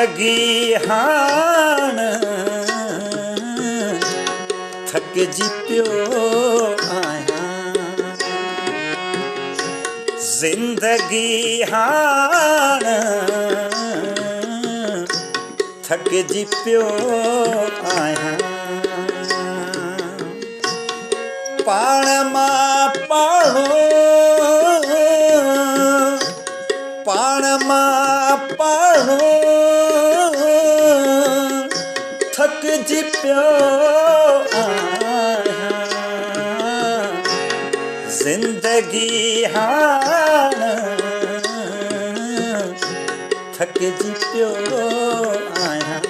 जिंदगी हाण थकजी पियो आहियां। जिंदगी हाण थकजी पियो आहियां। पाण मां पाणो पाण मां पाणो थकजी पियो आहियां। जिंदगी हाण थकजी पियो आहियां।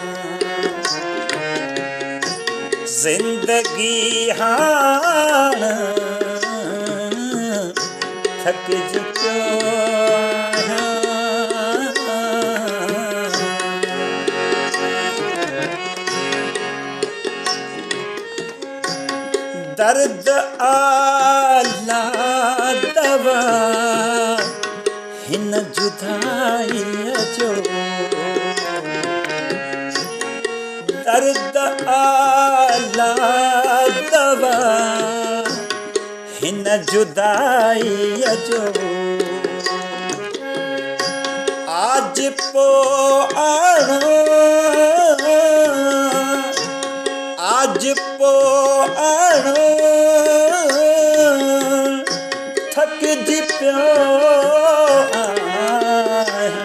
जिंदगी हाण थकजी पियो दर्द आला दवा हिन जुदाईअ जो। दर्द आला दवा हिन जुदाईअ जो। आज पो आणो आज पो आणो थकजी पियो आहियां।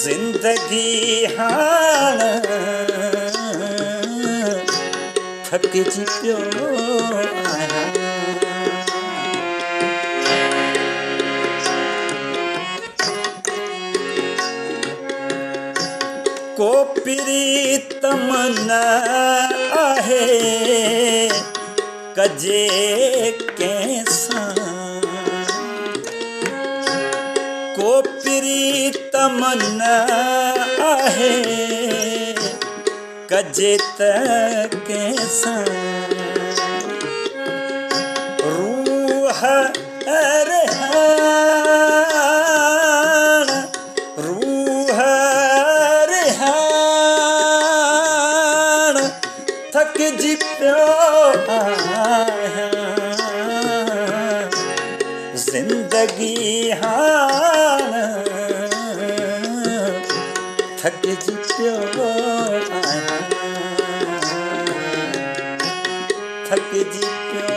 जिंदगी हाण थकजी पियो आहियां। को प्रीतम न आहे कजे कंहिंसां। को प्रीतम न आहे कजे त कंहिंसां। रूह रिहाण रूह रिहाण थकजी पियो आहियां। जिंदगी हाण थकजी पियो आहियां। थकजी पियो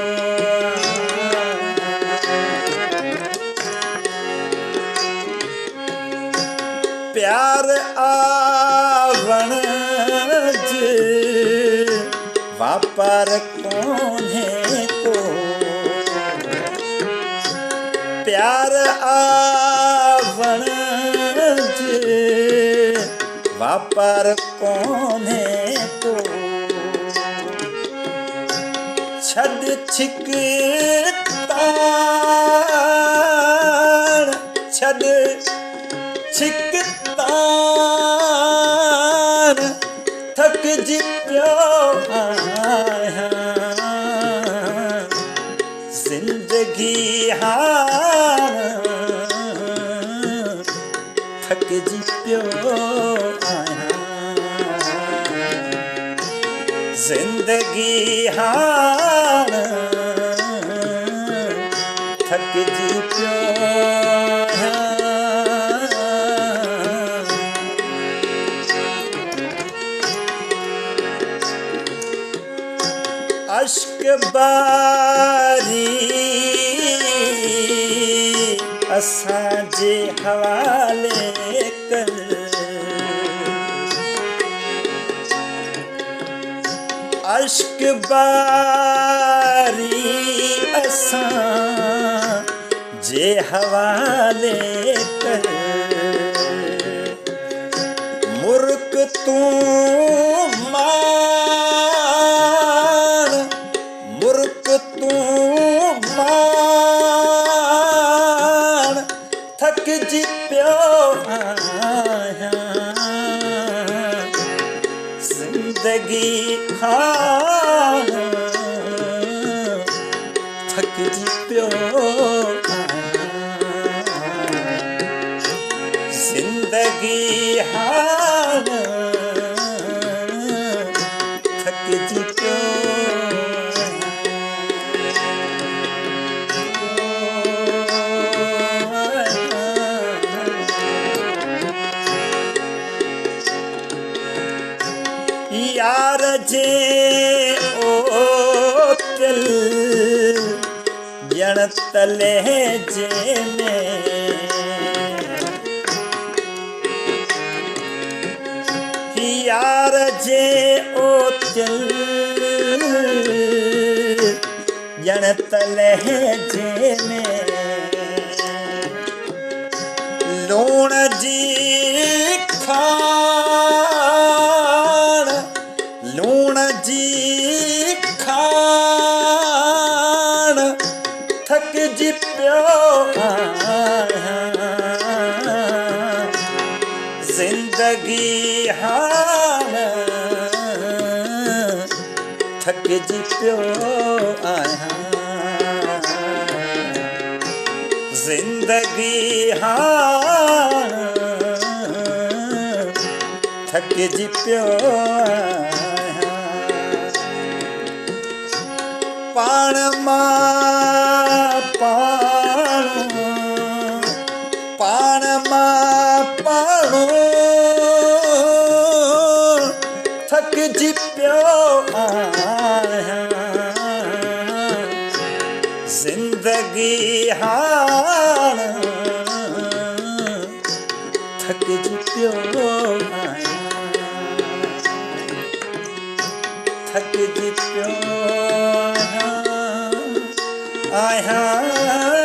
प्यार आवण जे वापार कोन्हे को। प्यार आवण जे वापार कोन्हे को। छॾ छिकताण छॾ छिकताण थकजी पियो आहियां। जिंदगी हाण थकजी पियो आहियां। जिंदगी हाण थकजी पियो आहियां। अश्क बारी असांजे हवाले कर। अश्क बारी असांजे हवाले कर। मुर्क तूं मान मुर्क तूं मान थकजी पियो आहियां। जिंदगी हाण थकजी पियो आहियां। जिंदगी हाण थकजी पियो यार जे ओ दिल जण तले जे में यार जे ओ दिल जण तले जे में लूण जी खाण लूण जी खाण थकजी पियो जिंदगी हाण थकजी पियो जिंदगी हाण थकजी पियो पाण मां पाणो थकजी पियो जिंदगी हाण थकजी पियो थकजी पियो आहियां